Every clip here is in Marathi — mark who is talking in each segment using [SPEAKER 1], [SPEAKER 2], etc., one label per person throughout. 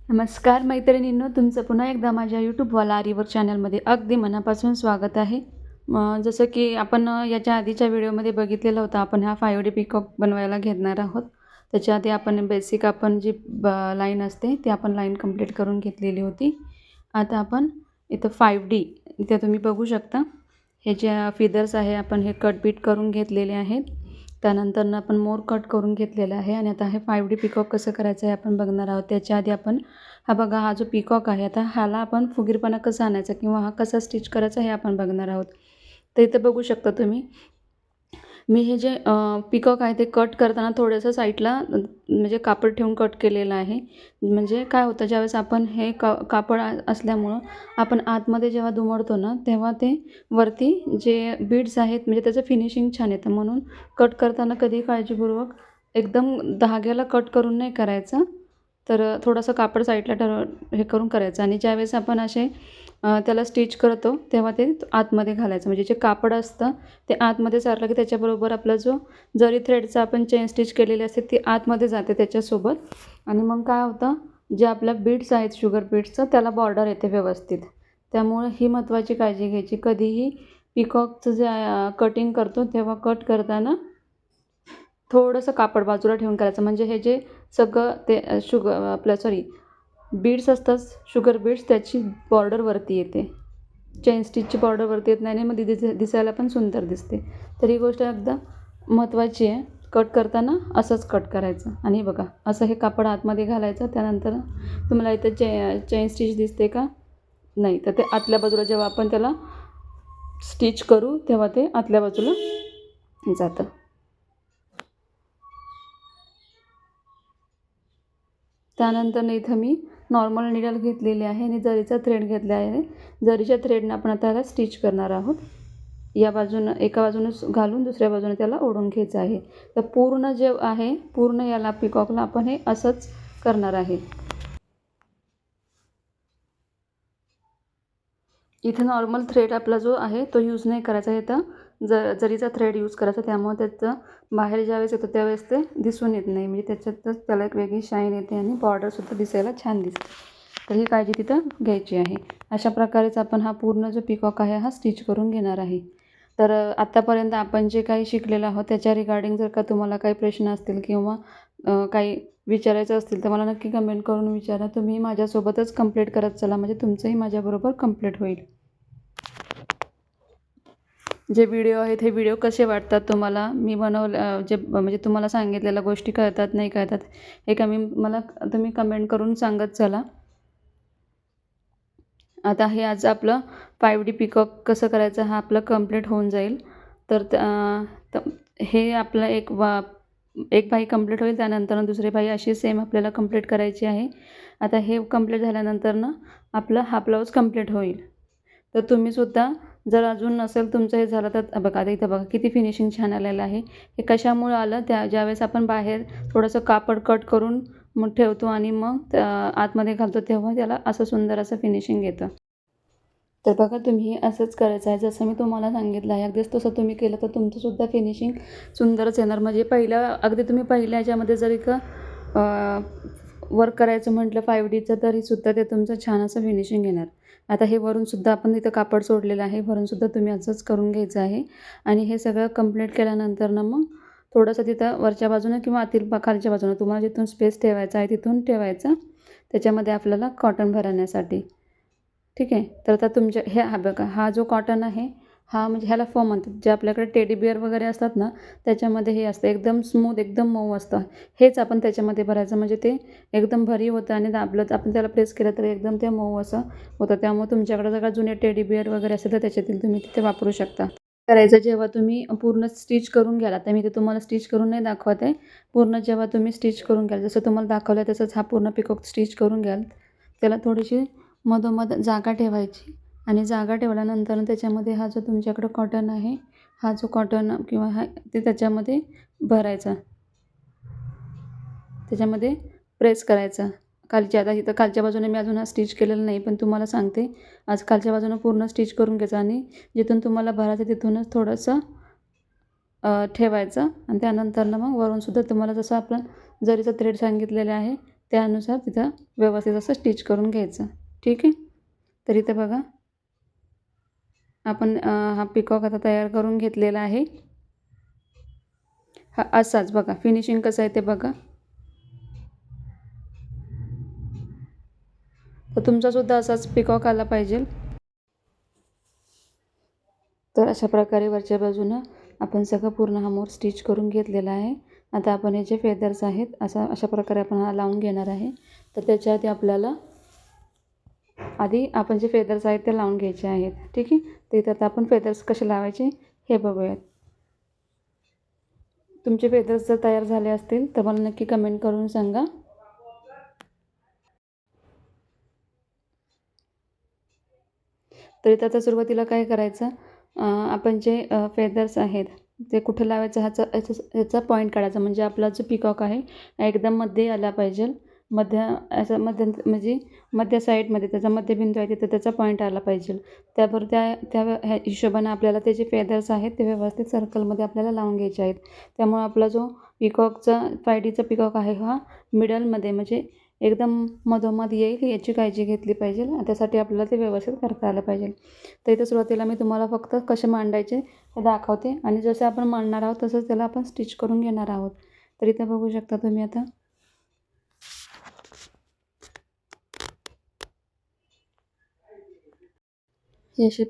[SPEAKER 1] नमस्कार मैत्रिणींनो, तुमचं पुन्हा एकदा माझ्या यूट्यूबवाला आरीवर्क चॅनलमध्ये अगदी मनापासून स्वागत आहे. जसं की आपण याच्या आधीच्या व्हिडिओमध्ये बघितलेलं होतं, आपण हा 5D पिकॉक बनवायला घेणार आहोत. त्याच्या आधी आपण बेसिक आपण जी लाईन असते ती आपण लाईन कंप्लीट करून घेतलेली होती. आता आपण इथं 5D इथे तुम्ही बघू शकता, हे जे फिदर्स आहे आपण हे कट बीट करून घेतलेले आहेत. त्यानंतर आपण मोर कट करून घेतलेला आहे आणि आता हे 5D पिकॉक कसं करायचं आहे आपण बघणार आहोत. त्याच्या आधी आपण हा बघा, हा जो पिकॉक आहे आता ह्याला आपण फुगीरपणा कसा आणायचा किंवा हा कसा स्टिच करायचा हे आपण बघणार आहोत. तर इथे बघू शकता तुम्ही, मी हे जे पिकॉक आहे ते कट करताना थोडंसं साईडला म्हणजे कापड ठेवून कट केलेलं आहे. म्हणजे काय होतं, ज्यावेळेस आपण हे कापड असल्यामुळं आपण आतमध्ये जेव्हा दुमडतो ना, तेव्हा ते वरती जे बीड्स आहेत म्हणजे त्याचं फिनिशिंग छान येतं. म्हणून कट करताना कधी काळजीपूर्वक एकदम धाग्याला कट करून नाही करायचं, तर थोडंसं कापड साईडला हे करून करायचं. आणि ज्यावेळेस आपण असे त्याला स्टिच करतो तेव्हा ते आतमध्ये घालायचं. म्हणजे जे कापड असतं ते आतमध्ये सारलं की त्याच्याबरोबर आपला जो जरी थ्रेडचा आपण चेन स्टिच केलेली असते ती आतमध्ये जाते त्याच्यासोबत. आणि मग काय होतं, जे आपल्या बीड्स आहेत शुगर बीड्सचं त्याला बॉर्डर येते व्यवस्थित. त्यामुळे ही महत्त्वाची काळजी घ्यायची. कधीही पिकॉकचं जे कटिंग करतो तेव्हा कट करताना थोडंसं कापड बाजूला ठेवून करायचं. म्हणजे हे जे सगळं ते बीड्स असतात शुगर बीड्स, त्याची बॉर्डर वरती येते. चेन स्टिचची बॉर्डर वरती येत नाही आणि मग दिसायला पण सुंदर दिसते. तर ही गोष्ट एकदम महत्त्वाची आहे. कट करताना असंच कट करायचं. आणि बघा, असं हे कापड आतमध्ये घालायचं. त्यानंतर तुम्हाला इथं चेन स्टिच दिसते का? नाही, तर ते आतल्या बाजूला जेव्हा आपण त्याला स्टिच करू तेव्हा ते आतल्या बाजूला जातं. त्यानंतर इथं मी नॉर्मल निडल घेतलेली आहे आणि जरीचा थ्रेड घेतला आहे. जरीच्या थ्रेडनं आपण आता त्याला स्टिच करणार आहोत. या बाजूनं एका बाजूनं घालून दुसऱ्या बाजूने त्याला ओढून घ्यायचं आहे. तर पूर्ण जे आहे, पूर्ण याला पिकॉकला आपण हे असंच करणार आहे. इथे नॉर्मल थ्रेड आपला जो आहे तो यूज नाही करायचा आहे. तर जरीचा थ्रेड यूज करायचा, त्यामुळे त्याचं बाहेर ज्यावेळेस येतं त्यावेळेस ते दिसून येत नाही. म्हणजे त्याच्यातच त्याला एक वेगळी शाईन येते आणि बॉर्डरसुद्धा दिसायला छान दिसते. तर ही काळजी तिथं घ्यायची आहे. अशा प्रकारेच आपण हा पूर्ण जो पिकॉक आहे हा स्टिच करून घेणार आहे. तर आत्तापर्यंत आपण जे काही शिकलेलं आहोत त्याच्या रिगार्डिंग जर का तुम्हाला काही प्रश्न असतील किंवा काही विचारायचं असतील तर मला नक्की कमेंट करून विचारा. तुम्ही माझ्यासोबतच कंप्लीट करत चला, म्हणजे तुमचंही माझ्याबरोबर कंप्लीट होईल. जे व्हिडिओ आहेत हे व्हिडिओ कसे वाटतात तुम्हाला, मी जे म्हणजे तुम्हाला सांगितलेल्या गोष्टी कळतात नाही कळतात हे मला तुम्ही कमेंट करून सांगत चला. आता हे आज आपलं 5D पिकॉक कसं करायचं हा आपलं कंप्लीट होऊन जाईल. तर हे आपलं एक बाही कंप्लीट होईल. त्यानंतर दुसरी बाही अशी सेम आपल्याला कंप्लीट करायची आहे. आता हे कंप्लीट झाल्यानंतर आपलं हा ब्लाऊज कंप्लीट होईल. तर तुम्हीसुद्धा जर अजून नसेल तुमचं हे झालं तर बघा, आता इथं बघा किती फिनिशिंग छान आलेलं आहे. हे कशामुळं आलं, ज्यावेळेस आपण बाहेर थोडंसं कापड कट करून मग ठेवतो आणि मग आतमध्ये घालतो तेव्हा त्याला असं सुंदर असं फिनिशिंग येतं. तर बघा, तुम्ही असंच करायचं आहे जसं मी तुम्हाला सांगितलं आहे. अगदीच तसं तुम्ही केलं तर तुमचंसुद्धा फिनिशिंग सुंदरच येणार. म्हणजे अगदी तुम्ही पहिल्या ह्याच्यामध्ये जरी का वर्क करायचं म्हटलं 5Dचं तरीसुद्धा ते तुमचं छान असं फिनिशिंग येणार. आता हे वरूनसुद्धा आपण इथं कापड सोडलेलं आहे, वरूनसुद्धा तुम्ही असंच करून घ्यायचं आहे. आणि हे सगळं कंप्लीट केल्यानंतर मग थोडंसं तिथं वरच्या बाजूनं किंवा खालच्या बाजूनं तुम्हाला जिथून स्पेस ठेवायचा आहे तिथून ठेवायचं, त्याच्यामध्ये आपल्याला कॉटन भरण्यासाठी. ठीक आहे. तर आता तुमच्या हा बघा, हा जो कॉटन आहे हा म्हणजे ह्याला फॉर्म म्हणतात. जे आपल्याकडे टेडी बिअर वगैरे असतात ना त्याच्यामध्ये हे असतं एकदम स्मूथ, एकदम मऊ असतं. हेच आपण त्याच्यामध्ये भरायचं, म्हणजे ते एकदम भरीव होतं आणि दाबलं आपण त्याला प्रेस केलं तर एकदम ते मऊ असं होतं. त्यामुळे तुमच्याकडे जर का जुने टेडी बिअर वगैरे असेल तर त्याच्यातील तुम्ही तिथे वापरू शकता. करायचं जेव्हा तुम्ही पूर्ण स्टिच करून घ्याल, आता मी ते तुम्हाला स्टिच करून नाही दाखवत आहे. पूर्ण जेव्हा तुम्ही स्टिच करून घ्याल, जसं तुम्हाला दाखवलं आहे तसंच हा पूर्ण पिकॉक स्टिच करून घ्याल. त्याला थोडीशी मधोमध जागा ठेवायची आणि जागा ठेवल्यानंतर त्याच्यामध्ये हा जो तुमच्याकडं कॉटन आहे, हा जो कॉटन किंवा ते त्याच्यामध्ये भरायचा, त्याच्यामध्ये प्रेस करायचा. आता इथं खालच्या बाजूने मी अजून हा स्टिच केलेला नाही, पण तुम्हाला सांगते. आज खालच्या बाजूनं पूर्ण स्टिच करून घ्यायचं आणि जिथून तुम्हाला भरायचं तिथूनच थोडंसं ठेवायचं. आणि त्यानंतर मग वरूनसुद्धा तुम्हाला जसं आपण जरीचं थ्रेड सांगितलेलं आहे त्यानुसार तिथं व्यवस्थित असं स्टिच करून घ्यायचं. ठीक आहे. तर इथं बघा आपण हा पिकॉक आता तयार करून घेतलेला आहे. हा असाच बघा फिनिशिंग कसं आहे ते बघा. तर तुमचासुद्धा असाच पिकॉक आला पाहिजे. तर अशा प्रकारे वरच्या बाजूनं आपण सगळं पूर्ण हा मोर स्टिच करून घेतलेला आहे. आता आपण हे जे फेदर्स आहेत अशा प्रकारे आपण हा लावून घेणार आहे. तर त्याच्या आधी आपल्याला आपण जे फेदर्स आहेत ते लावून घ्यायचे आहेत. ठीक आहे. तर इथं आता आपण फेदर्स कसे लावायचे हे बघूयात. तुमचे फेदर्स जर तयार झाले असतील तर मला नक्की कमेंट करून सांगा. तर इथं आता सुरुवातीला काय करायचं, आपण जे फेदर्स आहेत ते कुठे लावायचं ह्याचा पॉईंट काढायचा. म्हणजे आपला जो पिकॉक आहे एकदम मध्ये आला पाहिजे. असं म्हणजे मध्य साईडमध्ये त्याचा मध्यबिंदू आहे तिथं त्याचा पॉईंट आला पाहिजे. त्याबरोबर त्या हिशोबाने आपल्याला ते जे फेदर्स आहेत ते व्यवस्थित सर्कलमध्ये आपल्याला लावून घ्यायचे आहेत. त्यामुळे आपला जो पिकॉकचा 5Dचा पिकॉक आहे हा मिडलमध्ये म्हणजे एकदम मधोमध येईल याची काळजी घेतली पाहिजे. त्यासाठी आपल्याला ते व्यवस्थित करता आलं पाहिजे. तर इथं सुरुवातीला मी तुम्हाला फक्त कसे मांडायचे हे दाखवते आणि जसं आपण मांडणार आहोत तसंच त्याला आपण स्टिच करून घेणार आहोत. तर इथं बघू शकता तुम्ही आता हे असे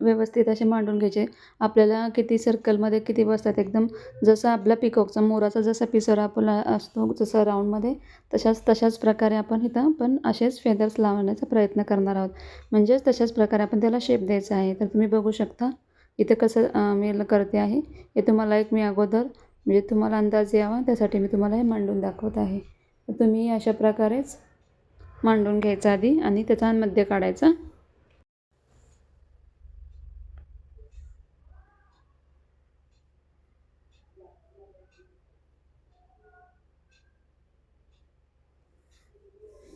[SPEAKER 1] व्यवस्थित असे मांडून घ्यायचे. आपल्याला किती सर्कलमध्ये किती बसतात एकदम जसं आपला पिकॉकचा मोराचा जसा पिसरा आपला असतो जसं राऊंडमध्ये तशाच प्रकारे आपण इथं पण असेच फेदर्स लावण्याचा प्रयत्न करणार आहोत. म्हणजेच तशाच प्रकारे आपण त्याला शेप द्यायचा आहे. तर तुम्ही बघू शकता इथं कसं मी करते आहे. हे तुम्हाला मी अगोदर म्हणजे तुम्हाला अंदाज यावा त्यासाठी मी तुम्हाला हे मांडून दाखवत आहे. तर तुम्ही अशा प्रकारेच मांडून घ्यायचा आधी आणि त्याचा मध्य काढायचा.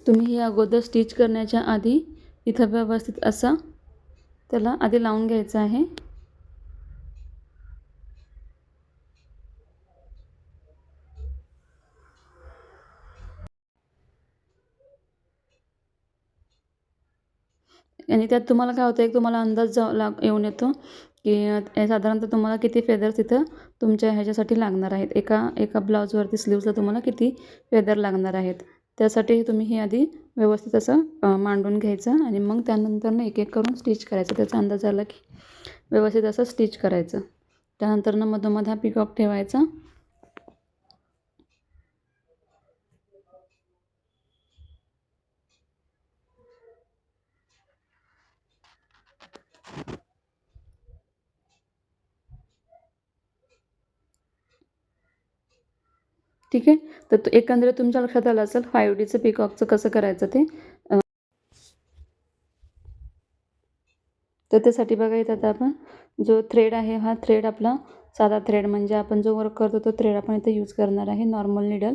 [SPEAKER 1] तुम्ही हे अगोदर स्टिच करण्याच्या आधी इथं व्यवस्थित असं त्याला आधी लावून घ्यायचं आहे. आणि त्यात तुम्हाला काय होतं तुम्हाला अंदाज येऊन येतो की साधारणतः तुम्हाला किती फेदर्स तिथं तुमच्या ह्याच्यासाठी लागणार आहेत. एका ब्लाऊजवरती स्लीव्सला तुम्हाला किती फेदर लागणार आहेत. त्यासाठी तुम्ही हे आधी व्यवस्थित असं मांडून घ्यायचं आणि मग त्यानंतर एक एक करून स्टिच करायचं. त्याचा अंदाज आला की व्यवस्थित असं स्टिच करायचं. त्यानंतर मधोमध हा पिकॉक ठेवायचा. ठीक आहे. तर एकंदरीत तुमच्या लक्षात आलं असेल 5Dचं पिकॉकचं कसं करायचं ते. तर त्यासाठी बघा इथं आता आपण जो थ्रेड आहे हा थ्रेड आपला साधा थ्रेड म्हणजे आपण जो वर्क करतो तो थ्रेड आपण इथं यूज करणार आहे. नॉर्मल निडल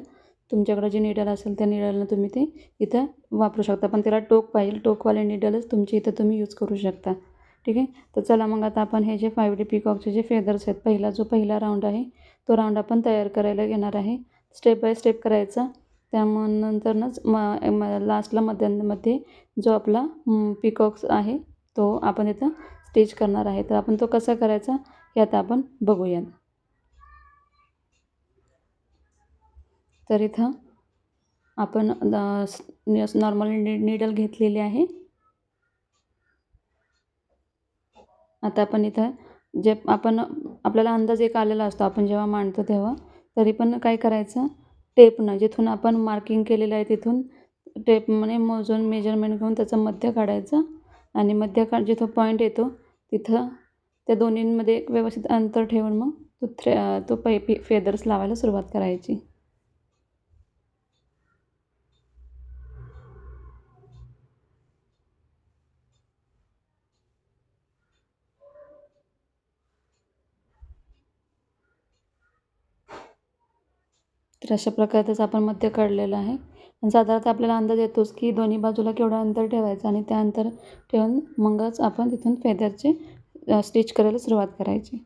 [SPEAKER 1] तुमच्याकडं जे निडल असेल त्या निडलनं तुम्ही ते इथं वापरू शकता. पण त्याला टोक पाहिजे. टोकवाले निडलच तुमची इथं तुम्ही यूज करू शकता. ठीक आहे. तर चला मग आता आपण हे जे 5D पिकॉकचे जे फेदर्स आहेत पहिला राऊंड आहे तो राऊंड आपण तयार करायला घेणार आहे. स्टेप बाय स्टेप करायचा. नंतरच लास्टला मध्यांमध्ये जो आपला पिकॉक्स आहे तो आपण इथं स्टिच करणार आहे. तर आपण तो कसा करायचा हे आता आपण बघूया. तर इथं आपण नॉर्मल निडल घेतलेली आहे. आता आपण इथं जे आपल्याला अंदाज एक आलेला असतो आपण जेव्हा मांडतो तेव्हा तरी पण काय करायचं टेपनं जिथून आपण मार्किंग केलेलं आहे तिथून टेपने मोजून मेजरमेंट घेऊन त्याचं मध्य काढायचं आणि जिथं पॉईंट येतो तिथं त्या दोन्हींमध्ये एक व्यवस्थित अंतर ठेवून मग तो फेदर्स लावायला सुरुवात करायची. तर अशा प्रकारचं आपण मध्य काढलेलं आहे. आणि साधारणतः आपल्याला अंदाज येतोच की दोन्ही बाजूला केवढं अंतर ठेवायचं आणि त्या अंतर ठेवून मगच आपण तिथून फेदरचे स्टिच करायला सुरुवात करायची.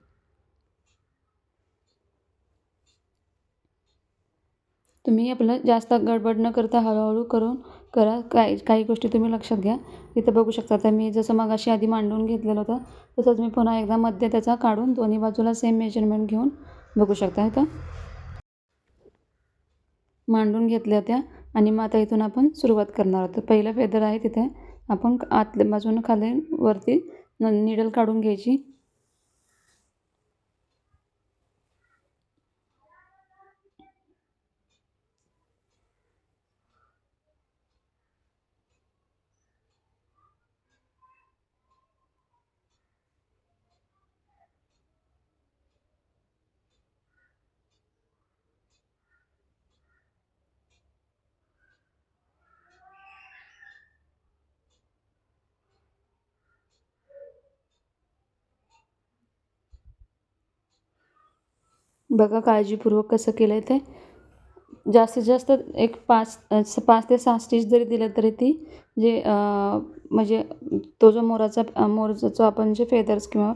[SPEAKER 1] तुम्ही आपलं जास्त गडबड न करता हळूहळू करून करा. काही गोष्टी तुम्ही लक्षात घ्या. इथं बघू शकता, तर मी जसं मगाशी आधी मांडून घेतलेलं होतं तसंच मी पुन्हा एकदा मध्य त्याचा काढून दोन्ही बाजूला सेम मेजरमेंट घेऊन बघू शकता इथं मांडून घेतल्या होत्या. आणि मग आता इथून आपण सुरुवात करणार आहोत. तर पहिलं फेदर आहे तिथे आपण आतल्या बाजूनं खाली वरती निडल काढून घ्यायची. बघा काळजीपूर्वक कसं केलं आहे ते. जास्तीत जास्त एक 5 ते 6 स्टिच जरी दिलं तरी ती जे म्हणजे तो जो मोराचा जो आपण जे फेदर्स किंवा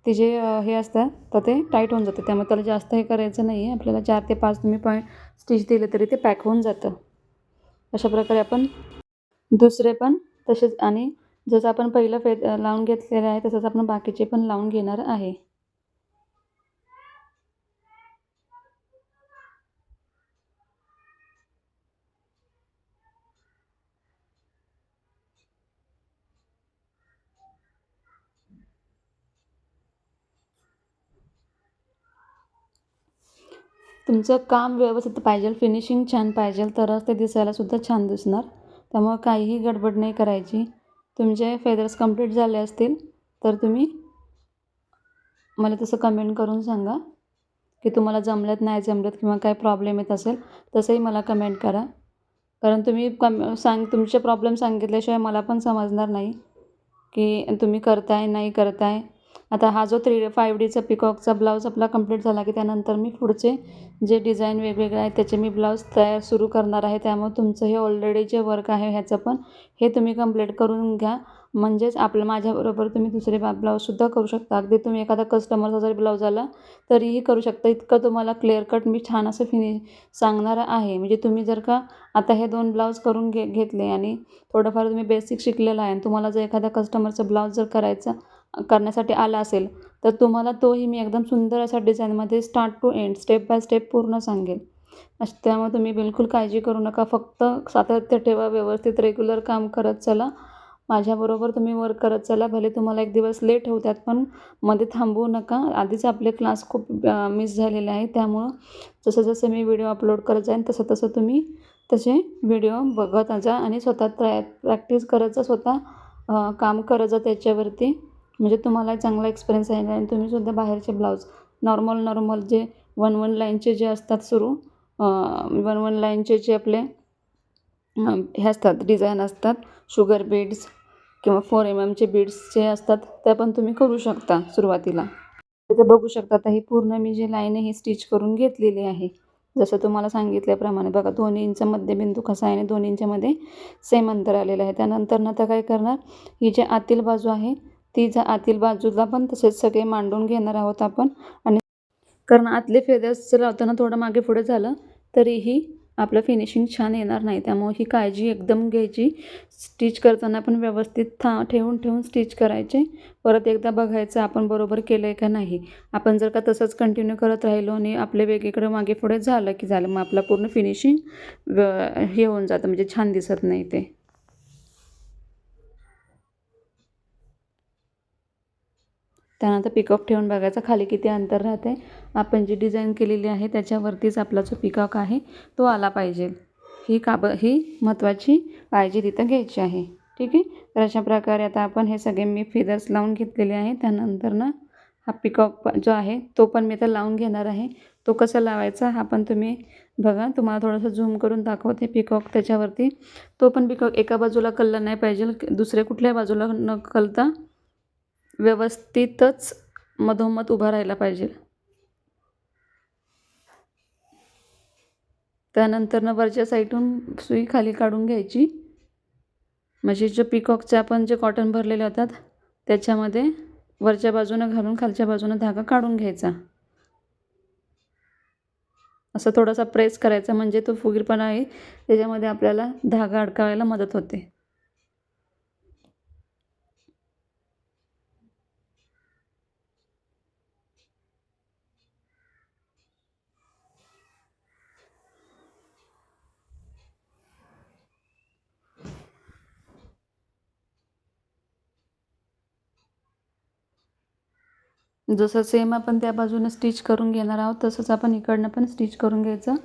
[SPEAKER 1] ते जे हे असतात तर ते टाईट होऊन जातं. त्यामुळे त्याला जास्त हे करायचं नाही आहे. आपल्याला 4 ते 5 तुम्ही पॉईंट स्टिच दिले तरी ते पॅक होऊन जातं. अशा प्रकारे आपण दुसरे पण तसेच, आणि जसं आपण पहिलं लावून घेतलेलं आहे तसंच आपण बाकीचे पण लावून घेणार आहे. तुमचं काम व्यवस्थित पाहिजे, फिनिशिंग छान पाहिजे, तरच ते दिसायलासुद्धा छान दिसणार. त्यामुळं काहीही गडबड नाही करायची. तुमचे फेदर्स कंप्लीट झाले असतील तर तुम्ही मला तसं कमेंट करून सांगा की तुम्हाला जमलेत नाही जमलेत किंवा काय प्रॉब्लेम येत असेल तसंही मला कमेंट करा. कारण तुम्ही तुमचे प्रॉब्लेम सांगितल्याशिवाय मला पण समजणार नाही की तुम्ही करताय नाही करताय. आता हा जो 5Dचा पिकॉकचा ब्लाऊज आपला कंप्लीट झाला की त्यानंतर मी पुढचे जे डिझाईन वेगवेगळे आहेत त्याचे मी ब्लाऊज सुरू करणार आहे. त्यामुळे तुमचं हे ऑलरेडी जे वर्क आहे ह्याचं पण हे तुम्ही कंप्लीट करून घ्या. म्हणजेच माझ्याबरोबर तुम्ही दुसरे ब्लाऊजसुद्धा करू शकता. अगदी तुम्ही एखादा कस्टमरचा जरी ब्लाऊज आला तरीही करू शकता. इतकं तुम्हाला क्लिअर कट मी छान असं सांगणार आहे. म्हणजे तुम्ही जर का आता हे 2 ब्लाऊज करून घेतले आणि थोडंफार तुम्ही बेसिक शिकलेलं आहे आणि तुम्हाला जर एखादा कस्टमरचा ब्लाऊज जर करण्यासाठी आला असेल तर तुम्हाला तोही मी एकदम सुंदर अशा डिझाईनमध्ये start to end step by step पूर्ण सांगेल. त्यामुळे तुम्ही बिलकुल काळजी करू नका. फक्त सातत्य ठेवा, व्यवस्थित रेग्युलर काम करत चला. माझ्याबरोबर तुम्ही वर्क करत चला. भले तुम्हाला एक दिवस लेट होतात पण मध्ये थांबवू नका. आधीच आपले क्लास खूप मिस झालेले आहेत. त्यामुळं जसं जसं मी व्हिडिओ अपलोड करत जाईन तसं तसं तुम्ही तसे व्हिडिओ बघत जा आणि स्वतः प्रॅक्टिस करत जा, स्वतः काम करत जा त्याच्यावरती. म्हणजे तुम्हाला चांगला एक्सपिरियन्स आहे आणि तुम्हीसुद्धा बाहेरचे ब्लाऊज नॉर्मल जे 1 लाईनचे जे असतात सुरू 1 लाईनचे जे आपले हे असतात डिझाईन असतात, शुगर बीड्स किंवा 4mm बीड्सचे असतात त्या पण तुम्ही करू शकता सुरुवातीला. तिथे बघू शकता आता ही पूर्ण मी जी लाईन आहे ही स्टिच करून घेतलेली आहे. जसं तुम्हाला सांगितल्याप्रमाणे बघा 2 इंच मध्यबिंदू कसा आहे आणि 2 इंचमध्ये सेम अंतर आलेलं आहे. त्यानंतर आता काय करणार, ही जी आतील बाजू आहे ती आतील बाजूला पण तसेच सगळे मांडून घेणार आहोत आपण. आणि कारण आतले फेदर्स लावताना थोडं मागे पुढे झालं तरीही आपलं फिनिशिंग छान येणार नाही. त्यामुळे ही काळजी एकदम घ्यायची. स्टिच करताना पण व्यवस्थित ठेवून स्टिच करायचे. परत एकदा बघायचं आपण बरोबर केलं आहे का नाही. आपण जर का तसंच कंटिन्यू करत राहिलो आणि आपले वेगळीकडे मागे पुढे झालं की झालं, मग आपलं पूर्ण फिनिशिंग हे होऊन जातं, म्हणजे छान दिसत नाही ते. त्यानंतर पिकॉक ठेवून बघायचा खाली किती अंतर राहते. आपण जी डिझाईन केलेली आहे त्याच्यावरतीच आपला जो पिकॉक आहे तो आला पाहिजे. ही महत्त्वाची काळजी तिथं घ्यायची आहे. ठीक आहे. तर अशा प्रकारे आता आपण हे सगळे मी फेदर्स लावून घेतलेले आहे. त्यानंतर हा पिकॉक जो आहे तो पण मी आता लावून घेणार आहे. तो कसा लावायचा हा पण तुम्ही बघा. तुम्हाला थोडंसं झूम करून दाखवते पिकॉक त्याच्यावरती. तो पण पिकॉक एका बाजूला कलला नाही पाहिजे, दुसऱ्या कुठल्या बाजूला न कलता व्यवस्थितच मधोमध उभा राहायला पाहिजे. त्यानंतर वरच्या साईडून सुई खाली काढून घ्यायची. म्हणजे जो पिकॉकचे आपण जे कॉटन भरलेले होतात त्याच्यामध्ये वरच्या बाजूनं घालून खालच्या बाजूनं धागा काढून घ्यायचा. असं थोडासा प्रेस करायचा, म्हणजे तो फुगीरपणा आहे त्याच्यामध्ये आपल्याला धागा अडकावायला मदत होते. जसं सेम आपण त्या बाजूने स्टिच करून घेणार आहोत, तसंच आपण इकडनं पण स्टिच करून घ्यायचं.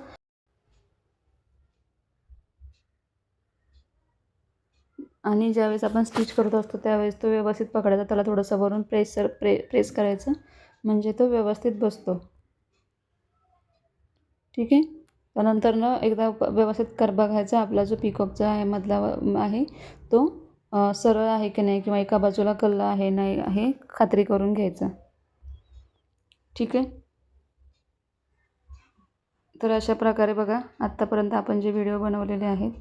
[SPEAKER 1] आणि ज्यावेळेस आपण स्टिच करत असतो त्यावेळेस तो व्यवस्थित पकडायचा, त्याला थोडंसं वरून प्रेस करायचं, म्हणजे तो व्यवस्थित बसतो. ठीक आहे. त्यानंतर एकदा व्यवस्थित बघायचा आपला जो पिकॉकचा आहे मधला आहे तो सरळ आहे की नाही, किंवा एका बाजूला कल्ला आहे नाही हे खात्री करून घ्यायचं. ठीक आहे. तर अशा प्रकारे बघा, आत्तापर्यंत आपण जे व्हिडिओ बनवलेले आहेत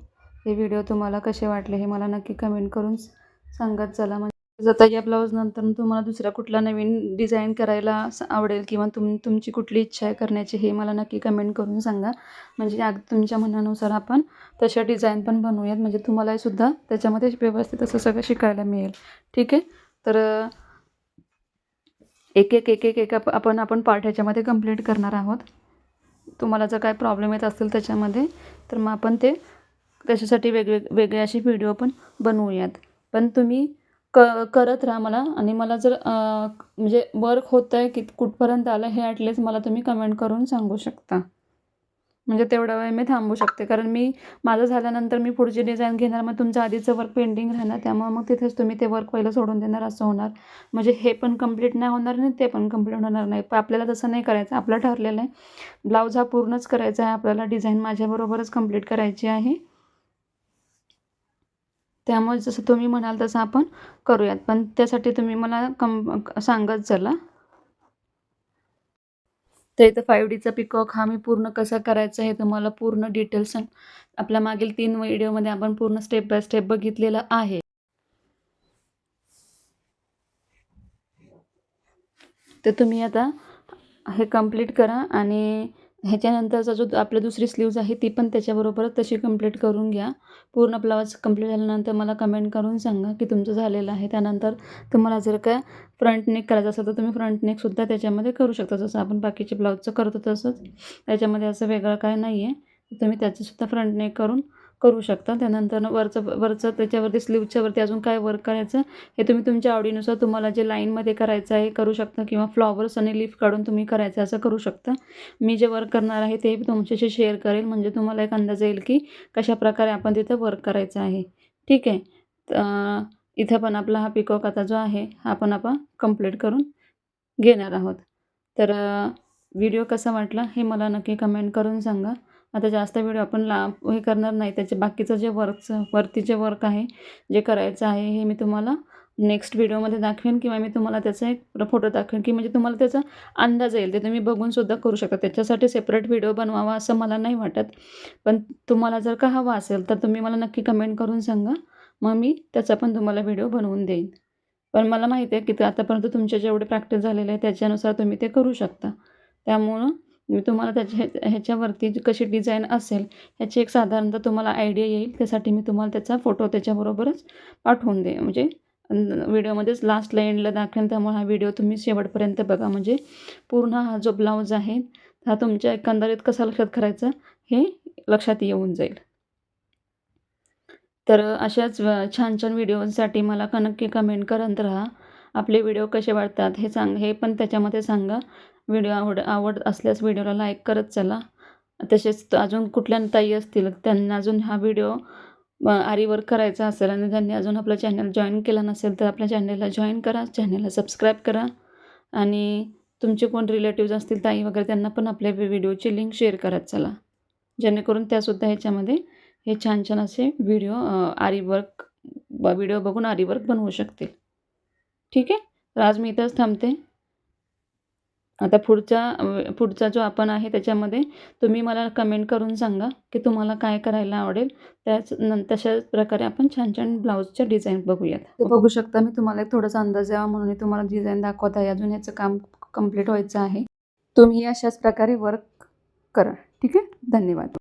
[SPEAKER 1] हे व्हिडिओ तुम्हाला कसे वाटले हे मला नक्की कमेंट करून सांगत चला. म्हणजे आता या ब्लाऊज नंतर तुम्हाला दुसरा कुठला नवीन डिझाईन करायला आवडेल, किंवा तुमची कुठली इच्छा आहे करण्याची हे मला नक्की कमेंट करून सांगा. म्हणजे तुमच्या म्हणण्यानुसार आपण तशा डिझाईन पण बनवूयात, म्हणजे तुम्हालाही सुद्धा त्याच्यामध्ये व्यवस्थित असं सगळं शिकायला मिळेल. ठीक आहे. तर एक आपण पार्ट ह्याच्यामध्ये कंप्लीट करणार आहोत. तुम्हाला जर काय प्रॉब्लेम येत असतील त्याच्यामध्ये, तर मग आपण त्याच्यासाठी वेगळे असे व्हिडिओ पण बनवूयात. पण तुम्ही करत राहा मला, आणि मला जर म्हणजे वर्क होतं आहे की कुठपर्यंत आलं हे ॲटलिस्ट मला तुम्ही कमेंट करून सांगू शकता. म्हणजे तेवढा वेळ मी थांबू शकते, कारण माझं झाल्यानंतर मी पुढची डिझाईन घेणार, मग तुमचं आधीचं वर्क पेंडिंग राहणार, त्यामुळे मग तिथेच तुम्ही ते वर्क पहिलं सोडून देणार, असं होणार. म्हणजे हे पण कंप्लीट नाही होणार आणि ते पण कंप्लीट होणार नाही. पण आपल्याला तसं नाही करायचं. आपलं ठरलेलं आहे ब्लाऊज हा पूर्णच करायचा आहे आपल्याला, डिझाईन माझ्याबरोबरच कंप्लीट करायची आहे. त्यामुळे जसं तुम्ही म्हणाल तसं आपण करूयात, पण त्यासाठी तुम्ही मला सांगत चला. तर इथं 5Dचा पिकॉक हा मी पूर्ण कसा करायचा हे तुम्हाला पूर्ण डिटेल्स आपल्या मागील 3 व्हिडिओमध्ये आपण पूर्ण स्टेप बाय स्टेप बघितलेलं आहे. तर तुम्ही आता हे कंप्लीट करा, आणि ह्याच्यानंतरचा जो आपली दुसरी स्लीव्ज आहे ती पण त्याच्याबरोबरच तशी कंप्लीट करून घ्या. पूर्ण ब्लाऊज कंप्लीट झाल्यानंतर मला कमेंट करून सांगा की तुमचं झालेलं आहे. त्यानंतर तुम्हाला जर काय फ्रंट नेक करायचं असेल तर तुम्ही फ्रंट नेकसुद्धा त्याच्यामध्ये करू शकता, जसं आपण बाकीचे ब्लाऊजचं करतो तसंच. त्याच्यामध्ये असं वेगळं काय नाही आहे. तुम्ही त्याचंसुद्धा फ्रंट नेक करू शकता. त्यानंतर वरचं त्याच्यावरती स्लीवच्या वरती अजून काय वर्क करायचं हे तुम्ही तुमच्या आवडीनुसार तुम्हाला जे लाईनमध्ये करायचं आहे करू शकता, किंवा फ्लॉवर्स आणि लीफ काढून तुम्ही करायचं असं करू शकता. मी जे वर्क करणार आहे ते तुमच्याशी शेअर करेल, म्हणजे तुम्हाला एक अंदाज येईल की कशाप्रकारे आपण तिथं वर्क करायचं आहे. ठीक आहे. इथं पण आपला हा पिकॉक आता जो आहे हा आपण कंप्लीट करून घेणार आहोत. तर व्हिडिओ कसा वाटला हे मला नक्की कमेंट करून सांगा. आता जास्त व्हिडिओ आपण हे करणार नाही. त्याचे बाकीचं जे वरती जे वर्क आहे जे करायचं आहे हे मी तुम्हाला नेक्स्ट व्हिडिओमध्ये दाखवेन, किंवा मी तुम्हाला त्याचा एक फोटो दाखवेन, की म्हणजे तुम्हाला त्याचा अंदाज येईल. ते तुम्ही बघूनसुद्धा करू शकता. त्याच्यासाठी सेपरेट व्हिडिओ बनवावा असं मला नाही वाटत. पण तुम्हाला जर का हवा असेल तर तुम्ही मला नक्की कमेंट करून सांगा. मग मी त्याचा पण तुम्हाला व्हिडिओ बनवून देईन. पण मला माहिती आहे की ते आतापर्यंत तुमचे जेवढे प्रॅक्टिस झालेले आहे त्याच्यानुसार तुम्ही ते करू शकता. त्यामुळं मी तुम्हाला ह्याच्यावरती कशी डिझाईन असेल ह्याची एक साधारणतः तुम्हाला आयडिया येईल. त्यासाठी मी तुम्हाला त्याचा फोटो त्याच्याबरोबरच पाठवून देईन. म्हणजे व्हिडिओमध्येच लास्टला एंडला दाखवेन. त्यामुळे हा व्हिडिओ तुम्ही शेवटपर्यंत बघा, म्हणजे पूर्ण हा जो ब्लाऊज आहे हा तुमच्या एकंदरीत कसा लक्षात करायचा हे लक्षात येऊन जाईल. तर अशाच छान छान व्हिडिओसाठी मला नक्की कमेंट करत राहा. आपले व्हिडिओ कसे वाटतात हे पण त्याच्यामध्ये सांगा. व्हिडिओ आवड असल्यास व्हिडिओला लाईक करत चला. तसेच अजून कुठल्या ताई असतील त्यांना अजून हा व्हिडिओ आरी वर्क करायचा असेल आणि त्यांनी अजून आपलं चॅनल जॉईन केला नसेल तर आपल्या चॅनलला जॉईन करा, चॅनलला सबस्क्राईब करा, आणि तुमचे कोण रिलेटिव्ज असतील ताई वगैरे त्यांना पण आपल्या व्हिडिओची लिंक शेअर करत चला, जेणेकरून त्यासुद्धा ह्याच्यामध्ये हे छान छान असे व्हिडिओ बघून आरी वर्क बनवू शकतील. ठीक आहे. तर आज मी इथंच थांबते. आता पुढचा जो आपण आहे त्याच्यामध्ये तुम्ही मला कमेंट करून सांगा की तुम्हाला काय करायला आवडेल. तशाच प्रकारे आपण छान छान ब्लाऊजच्या डिझाईन बघूयात. ते बघू शकता मी तुम्हाला एक थोडासा अंदाज यावा म्हणून मी तुम्हाला डिझाईन दाखवत आहे. अजून ह्याचं काम कंप्लीट व्हायचं आहे. तुम्ही अशाच प्रकारे वर्क करा. ठीक आहे. धन्यवाद.